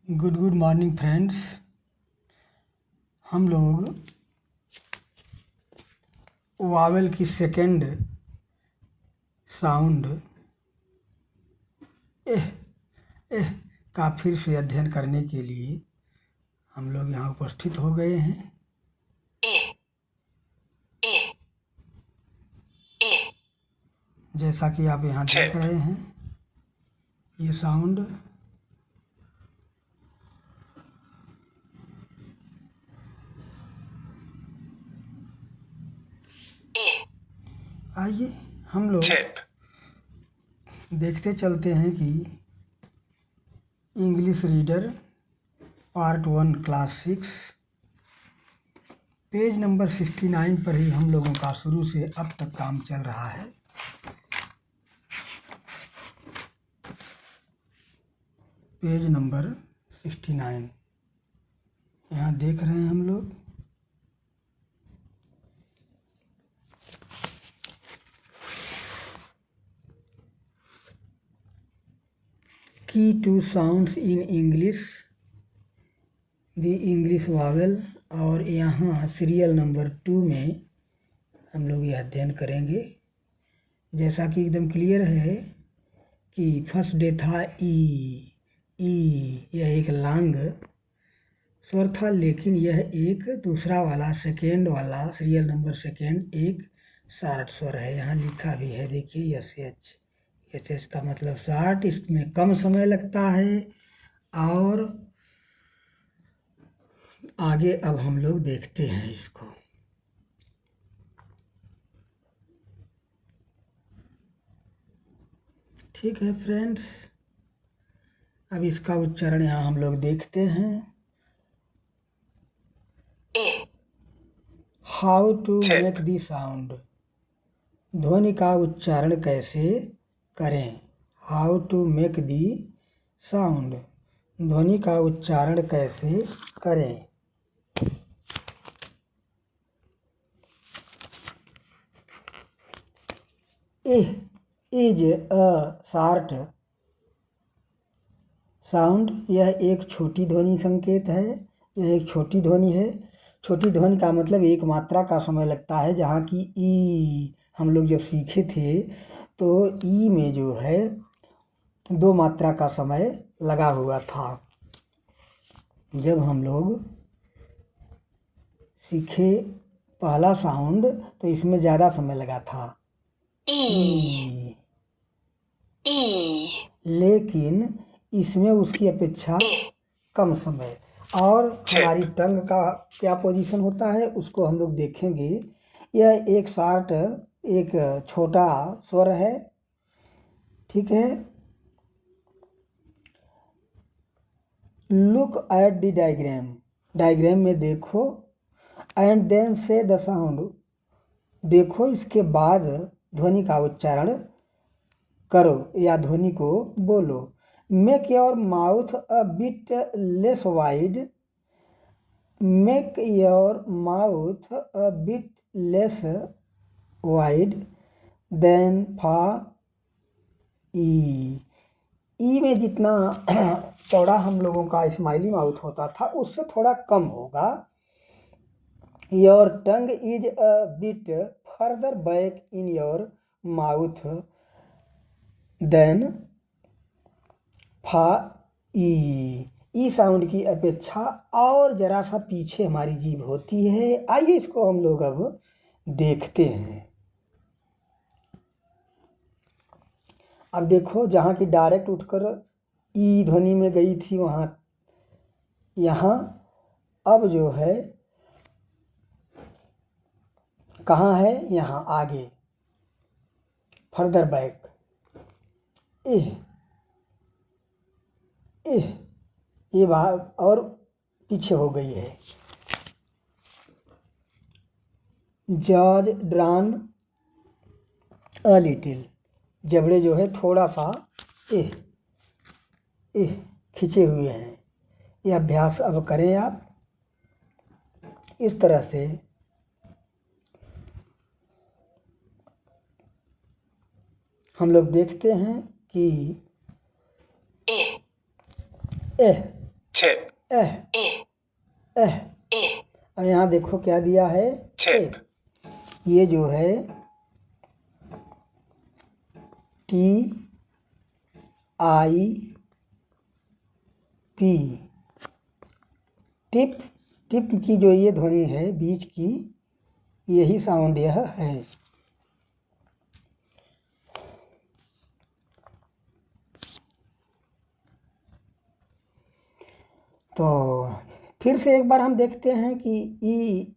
Good morning friends. हम लोग Wavell की सेकेंड साउंड एह एह का फिर से अध्ययन करने के लिए हम लोग यहाँ उपस्थित हो गए हैं। जैसा कि आप यहाँ देख रहे हैं, ये साउंड आइए हम लोग देखते चलते हैं कि English reader part 1 class 6 page number 69 पर ही हम लोगों का शुरू से अब तक काम चल रहा है। पेज नंबर 69 यहाँ देख रहे हैं हम लोग। की two sounds in English the English vowel, और यहाँ सीरियल नंबर 2 में हम लोग यह अध्ययन करेंगे। जैसा कि एकदम क्लियर है कि फर्स्ट डे था ई, यह एक लांग स्वर था, लेकिन यह एक दूसरा वाला सेकेंड वाला सीरियल नंबर सेकेंड एक शार्ट स्वर है। यहाँ लिखा भी है, देखिए एस का मतलब शार्ट, इसमें कम समय लगता है। और आगे अब हम लोग देखते हैं इसको। ठीक है फ्रेंड्स, अब इसका उच्चारण यहाँ हम लोग देखते हैं। How to make the sound, ध्वनि का उच्चारण कैसे करें। How to make the sound, ध्वनि का उच्चारण कैसे करें। इज अ शार्ट साउंड, यह एक छोटी ध्वनि संकेत है। यह एक छोटी ध्वनि है। छोटी ध्वनि का मतलब एक मात्रा का समय लगता है, जहाँ की ई हम लोग जब सीखे थे तो ई में जो है 2 मात्रा का समय लगा हुआ था। जब हम लोग सीखे पहला साउंड तो इसमें ज़्यादा समय लगा था, ई, लेकिन इसमें उसकी अपेक्षा कम समय। और हमारी टंग का क्या पोजीशन होता है उसको हम लोग देखेंगे। यह एक शार्ट, एक छोटा स्वर है, ठीक है। लुक एट द डायग्राम में देखो, एंड देन से द साउंड, देखो इसके बाद ध्वनि का उच्चारण करो या ध्वनि को बोलो। Make your mouth a bit less wide, make your mouth a bit less wide then फा ई में जितना चौड़ा हम लोगों का स्माइली माउथ होता था उससे थोड़ा कम होगा। Your tongue is a bit further back in your mouth than फा ई साउंड की अपेक्षा और जरा सा पीछे हमारी जीभ होती है। आइए इसको हम लोग अब देखते हैं। अब देखो, जहाँ की डायरेक्ट उठकर ई ध्वनि में गई थी वहाँ, यहाँ अब जो है कहाँ है, यहाँ आगे फर्दर बैक, ये बात और पीछे हो गई है। जॉज ड्रान अ लिटिल, जबड़े जो है थोड़ा सा खिंचे हुए हैं। ये अभ्यास अब करें आप इस तरह से। हम लोग देखते हैं कि एह एह। और यहाँ देखो क्या दिया है, ए। ये जो है T I P, tip. Tip की जो ये ध्वनि है बीच की, यही साउंड यह है। तो फिर से एक बार हम देखते हैं कि E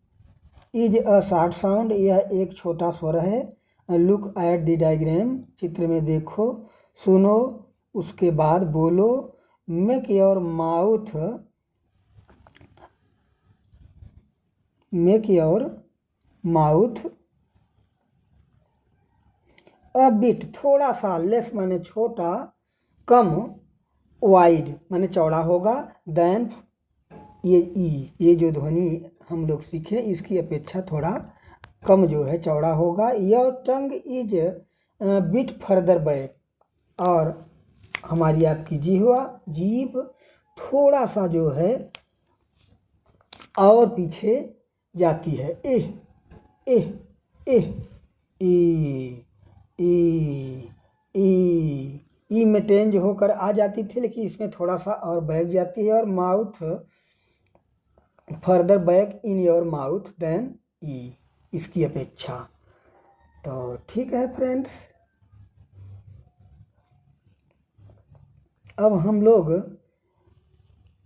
is a short sound, यह एक छोटा स्वर है। लुक एट द डायग्राम, चित्र में देखो, सुनो, उसके बाद बोलो। Make your mouth a bit, थोड़ा सा, लेस माने छोटा, कम, वाइड माने चौड़ा होगा, देन ये जो ध्वनि हम लोग सीखे इसकी अपेक्षा थोड़ा कम जो है चौड़ा होगा। Your tongue is bit further back, और हमारी आपकी जीभ थोड़ा सा जो है और पीछे जाती है। एह एह एह, ई ई ई में टेंज होकर आ जाती थी, लेकिन इसमें थोड़ा सा और बैक जाती है। और mouth further back in your mouth then E, इसकी अपेक्षा। तो ठीक है फ्रेंड्स, अब हम लोग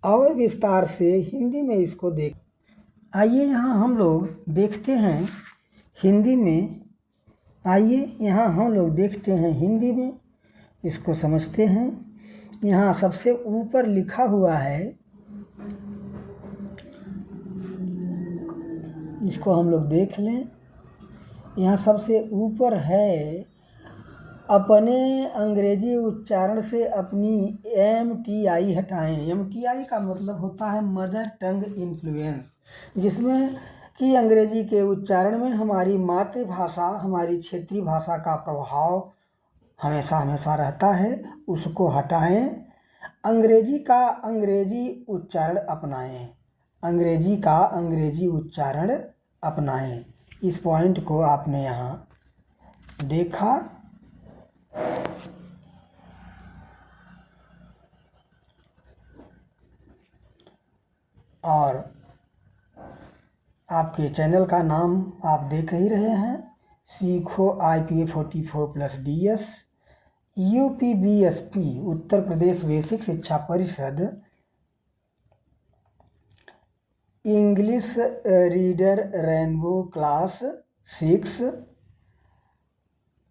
और विस्तार से हिंदी में इसको आइए यहाँ हम लोग देखते हैं हिंदी में। आइए यहाँ हम लोग देखते हैं हिंदी में, इसको समझते हैं। यहाँ सबसे ऊपर लिखा हुआ है, इसको हम लोग देख लें। यहाँ सबसे ऊपर है, अपने अंग्रेजी उच्चारण से अपनी MTI हटाएं। MTI का मतलब होता है मदर टंग इन्फ्लुएंस, जिसमें कि अंग्रेजी के उच्चारण में हमारी मातृभाषा, हमारी क्षेत्रीय भाषा का प्रभाव हमेशा हमेशा रहता है, उसको हटाएं। अंग्रेजी का अंग्रेजी उच्चारण अपनाएं, अंग्रेजी का अंग्रेजी उच्चारण अपनाएं। इस पॉइंट को आपने यहाँ देखा। और आपके चैनल का नाम आप देख ही रहे हैं, सीखो IPA 44+DS, UPBSP Uttar Pradesh basic शिक्षा परिषद, English reader rainbow class 6,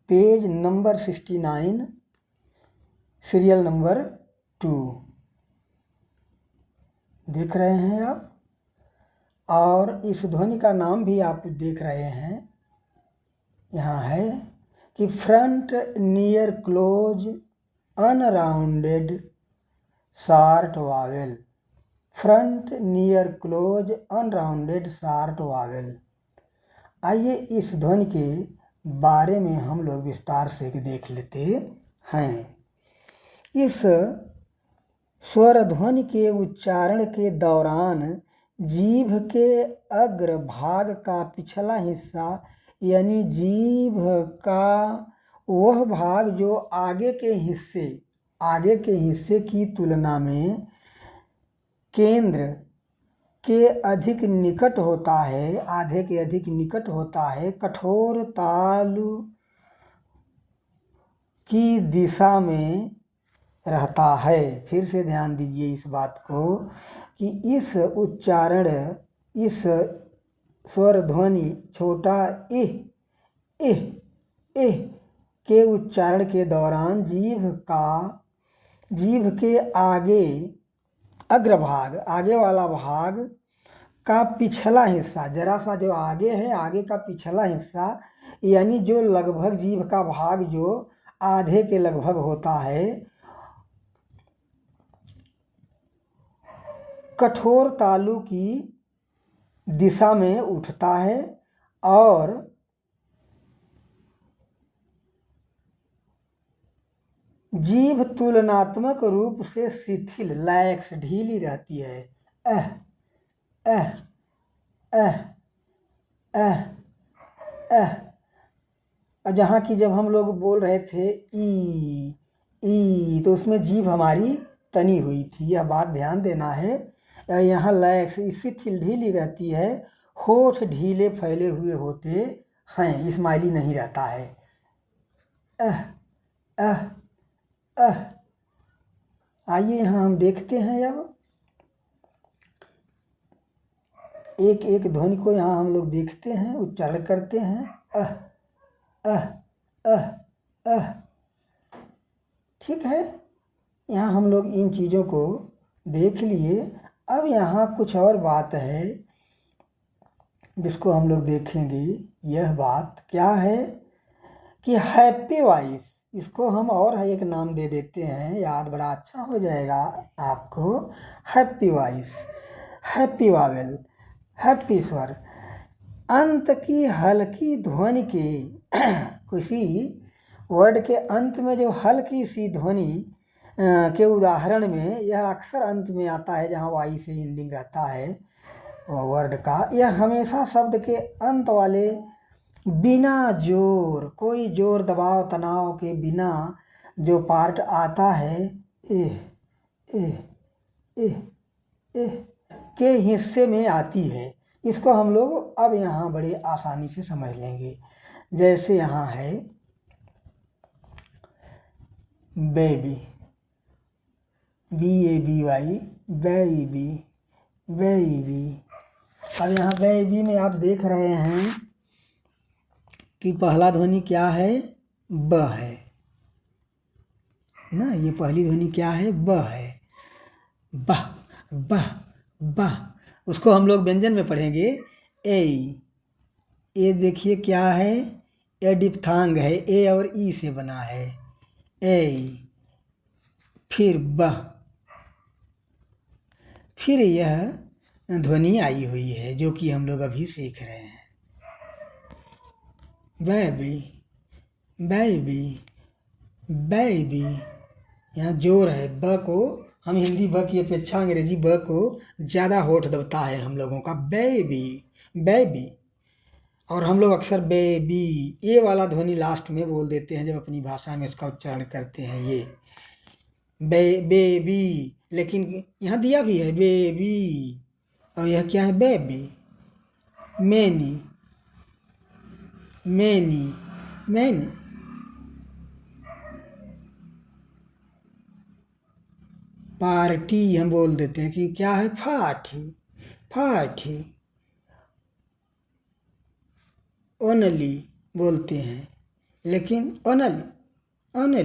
page number 69, serial number 2 देख रहे हैं आप। और इस ध्वनि का नाम भी आप देख रहे हैं, यहाँ है कि front near close unrounded short vowel, front near close unrounded short vowel. आइए इस ध्वनि के बारे में हम लोग विस्तार से देख लेते हैं। इस स्वर ध्वनि के उच्चारण के दौरान जीभ के अग्र भाग का पिछला हिस्सा, यानी जीभ का वह भाग जो आगे के हिस्से की तुलना में केंद्र के अधिक निकट होता है, आधे के अधिक निकट होता है, कठोर तालु की दिशा में रहता है। फिर से ध्यान दीजिए इस बात को कि इस उच्चारण, इस स्वर ध्वनि छोटा एह के उच्चारण के दौरान जीभ के अग्रभाग, आगे वाला भाग का पिछला हिस्सा, जरा सा जो आगे है, आगे का पिछला हिस्सा, यानी जो लगभग जीभ का भाग जो आधे के लगभग होता है, कठोर तालु की दिशा में उठता है और जीभ तुलनात्मक रूप से शिथिल, लैक्स, ढीली रहती है। अह अह अह अह अह। जहाँ की जब हम लोग बोल रहे थे ई तो उसमें जीभ हमारी तनी हुई थी, यह बात ध्यान देना है। यहाँ लय इससे ढीली रहती है, होठ ढीले फैले हुए होते हैं, स्माइली नहीं रहता है। अह अह अह। आइए यहाँ हम देखते हैं, अब एक एक ध्वनि को यहाँ हम लोग देखते हैं, उच्चारण करते हैं। अह अह अह अह। ठीक है, यहाँ हम लोग इन चीज़ों को देख लिए। अब यहाँ कुछ और बात है जिसको हम लोग देखेंगे। यह बात क्या है कि हैप्पी वॉइस, इसको हम और एक नाम दे देते हैं, याद बड़ा अच्छा हो जाएगा आपको। Happy voice, happy Wavell, happy स्वर, अंत की हल्की ध्वनि के किसी वर्ड के अंत में जो हल्की सी ध्वनि के उदाहरण में यह अक्सर अंत में आता है, जहाँ वाई से एंडिंग रहता है वर्ड का। यह हमेशा शब्द के अंत वाले बिना जोर, कोई जोर दबाव तनाव के बिना जो पार्ट आता है एह एह एह एह के हिस्से में आती है। इसको हम लोग अब यहाँ बड़े आसानी से समझ लेंगे। जैसे यहाँ है बेबी, BABY, बेबी बेबी। अब यहाँ बेबी में आप देख रहे हैं कि पहला ध्वनि क्या है, ब है ना। ये पहली ध्वनि क्या है, ब है। बह बह बह। उसको हम लोग व्यंजन में पढ़ेंगे ए। ये देखिए क्या है, ए डिप्थांग है, ए और ई से बना है। ए, फिर ब, फिर यह ध्वनि आई हुई है जो कि हम लोग अभी सीख रहे हैं। Baby baby baby. यहाँ जोर है, ब को हम हिंदी ब की अपेक्षा अंग्रेजी ब को ज़्यादा होठ दबता है हम लोगों का। Baby baby. और हम लोग अक्सर बेबी ये वाला ध्वनि लास्ट में बोल देते हैं जब अपनी भाषा में उसका उच्चारण करते हैं। ये बेबी, लेकिन यहाँ दिया भी है बेबी, और यह क्या है, baby. Many many many. Party हम बोल देते हैं कि क्या है, फाठी फाठी। ओनली बोलते हैं, लेकिन ओनली ओनली।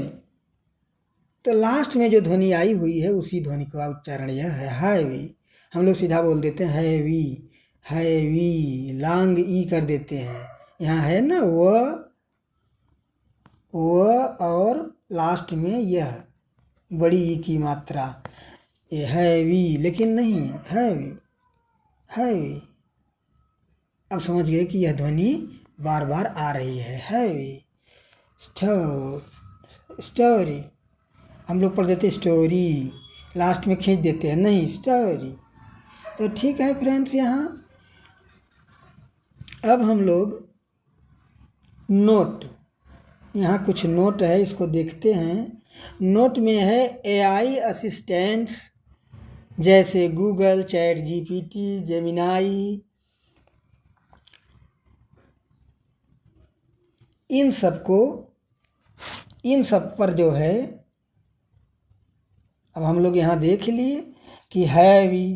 तो लास्ट में जो ध्वनि आई हुई है उसी ध्वनि का उच्चारण यह है हैवी। हम लोग सीधा बोल देते हैं हैवी हैवी, लॉन्ग ई कर देते हैं। यहाँ है ना वो और लास्ट में यह बड़ी ई की मात्रा, ये हैवी, लेकिन नहीं हैवी हैवी। अब समझ गए कि यह ध्वनि बार बार आ रही है, हैवी। स्टोरी हम लोग पढ़ देते स्टोरी, लास्ट में खींच देते हैं, नहीं स्टोरी। तो ठीक है फ्रेंड्स, यहाँ अब हम लोग नोट, यहाँ कुछ नोट है, इसको देखते हैं। नोट में है AI असिस्टेंट्स जैसे गूगल, चैट GPT, जेमिनाई, इन सब पर जो है अब हम लोग यहाँ देख लिए कि हैवी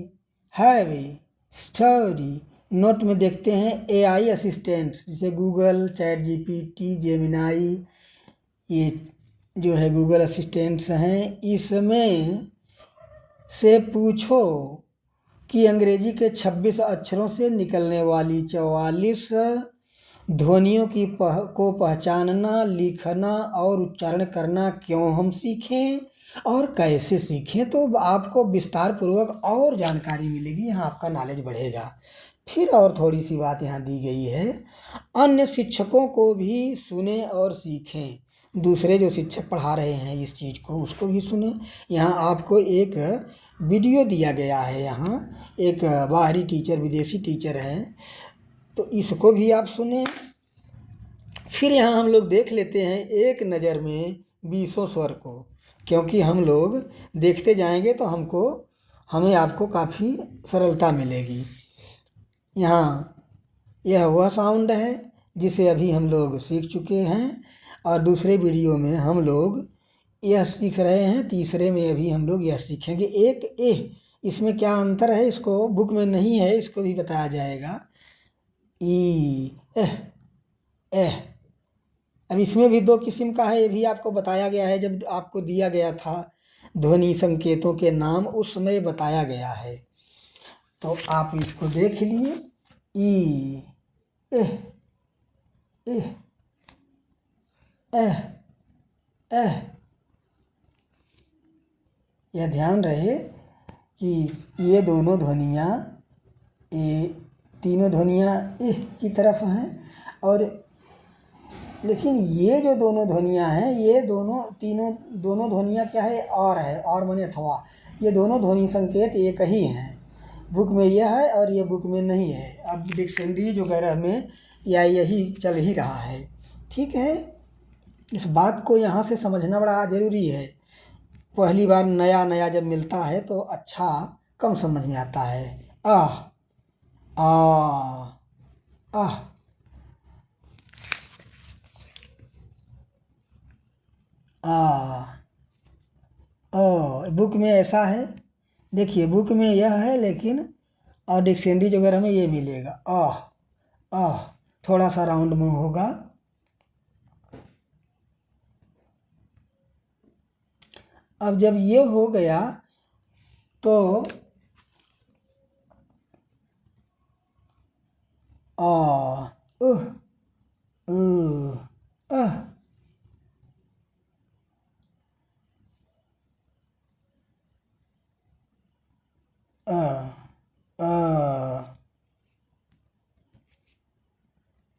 हैवी स्टोरी। नोट में देखते हैं AI असिस्टेंट्स जैसे गूगल, चैट GPT, जेमिनाई, ये जो है गूगल असिस्टेंट्स हैं। इसमें से पूछो कि अंग्रेजी के 26 अक्षरों से निकलने वाली 44 ध्वनियों को पहचानना, लिखना और उच्चारण करना क्यों हम सीखें और कैसे सीखें। तो आपको विस्तार पूर्वक और जानकारी मिलेगी, यहाँ आपका नॉलेज बढ़ेगा। फिर और थोड़ी सी बात यहाँ दी गई है, अन्य शिक्षकों को भी सुने और सीखें। दूसरे जो शिक्षक पढ़ा रहे हैं इस चीज़ को, उसको भी सुने। यहाँ आपको एक वीडियो दिया गया है यहाँ, एक बाहरी टीचर, विदेशी टीचर है, तो इसको भी आप सुने। फिर यहाँ हम लोग देख लेते हैं एक नज़र में 20 स्वर को, क्योंकि हम लोग देखते जाएंगे तो हमें आपको काफ़ी सरलता मिलेगी। यहाँ यह वह साउंड है जिसे अभी हम लोग सीख चुके हैं, और दूसरे वीडियो में हम लोग यह सीख रहे हैं, तीसरे में अभी हम लोग यह सीखेंगे। एक एह, इसमें क्या अंतर है इसको बुक में नहीं है, इसको भी बताया जाएगा। ई एह एह, अब इसमें भी 2 किस्म का है, ये भी आपको बताया गया है। जब आपको दिया गया था ध्वनि संकेतों के नाम, उस समय बताया गया है, तो आप इसको देख लिए। ई एह एह एह एह, यह ध्यान रहे कि ये दोनों ध्वनियाँ, ये तीनों ध्वनियाँ इह की तरफ हैं, और लेकिन ये जो दोनों ध्वनियाँ हैं, ये दोनों ध्वनियाँ क्या है, और है, और माने अथवा। ये दोनों ध्वनि संकेत एक ही हैं। बुक में यह है और ये बुक में नहीं है। अब डिक्शनरी वगैरह में या यही चल ही रहा है, ठीक है। इस बात को यहाँ से समझना बड़ा ज़रूरी है। पहली बार नया नया जब मिलता है तो अच्छा कम समझ में आता है। आह आ आह, आ ओ, बुक में ऐसा है, देखिए बुक में यह है, लेकिन और डिक्शनरी वगैरह में ये मिलेगा। आह आह, थोड़ा सा राउंड मुंह होगा। अब जब ये हो गया तो आ उह अह,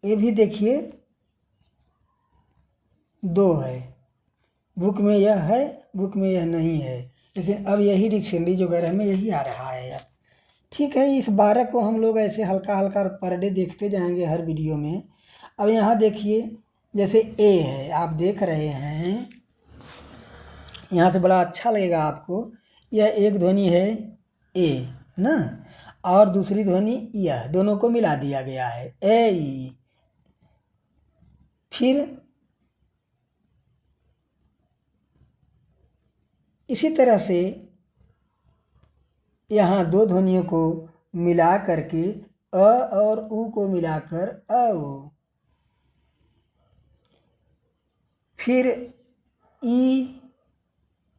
ये भी देखिए 2 है। बुक में यह है, बुक में यह नहीं है, लेकिन अब यही डिक्शनरी वगैरह में यही आ रहा है। अब ठीक है, इस 12 को हम लोग ऐसे हल्का हल्का पर डे देखते जाएंगे हर वीडियो में। अब यहाँ देखिए, जैसे ए है, आप देख रहे हैं, यहाँ से बड़ा अच्छा लगेगा आपको। यह एक ध्वनि है ए ना, और दूसरी ध्वनि यह, दोनों को मिला दिया गया है, ए ई। फिर इसी तरह से यहाँ 2 ध्वनियों को मिला करके अ और उ को मिलाकर औ। फिर ई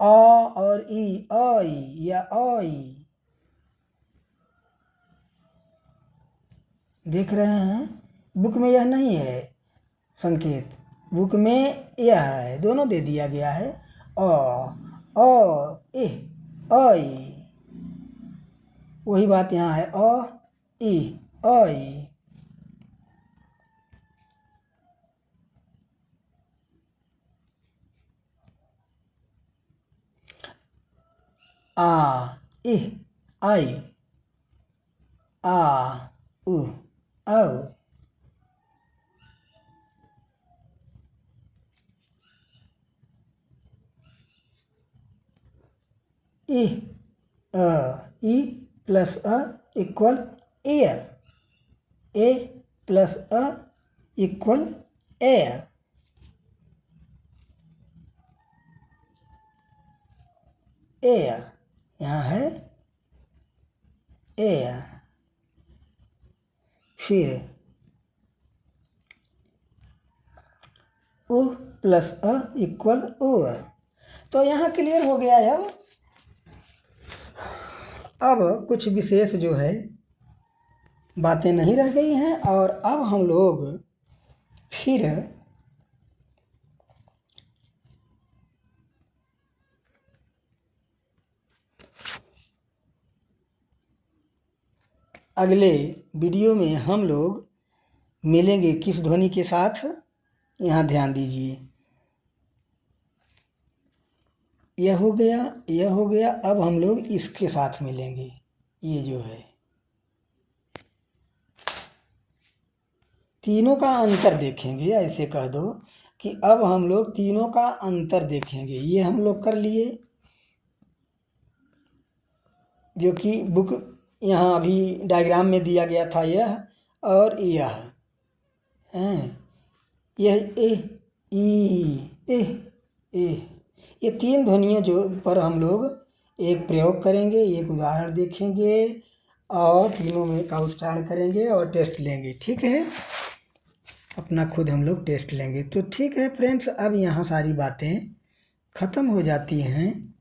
आ और ई, आई या आई, देख रहे हैं। बुक में यह नहीं है संकेत, बुक में यह है, दोनों दे दिया गया है। ए आई, वही बात यहाँ है, ई आई। आ इह आई, आ उ औ। इह E plus a equal air, A plus a equal air. Air यहाँ है, एयर। फिर उ प्लस अ इक्वल ओ। तो यहाँ क्लियर हो गया है। अब कुछ विशेष जो है बातें नहीं रह गई हैं, और अब हम लोग फिर अगले वीडियो में हम लोग मिलेंगे किस ध्वनि के साथ, यहाँ ध्यान दीजिए। यह हो गया, यह हो गया। अब हम लोग इसके साथ मिलेंगे, ये जो है तीनों का अंतर देखेंगे। ऐसे कह दो कि अब हम लोग तीनों का अंतर देखेंगे। ये हम लोग कर लिए, जो कि बुक यहाँ अभी डायग्राम में दिया गया था, यह और यह हैं, यह ए ई ए, ये तीन ध्वनियों जो पर हम लोग एक प्रयोग करेंगे, एक उदाहरण देखेंगे और तीनों में का उच्चारण करेंगे और टेस्ट लेंगे। ठीक है, अपना खुद हम लोग टेस्ट लेंगे। तो ठीक है फ्रेंड्स, अब यहाँ सारी बातें ख़त्म हो जाती हैं।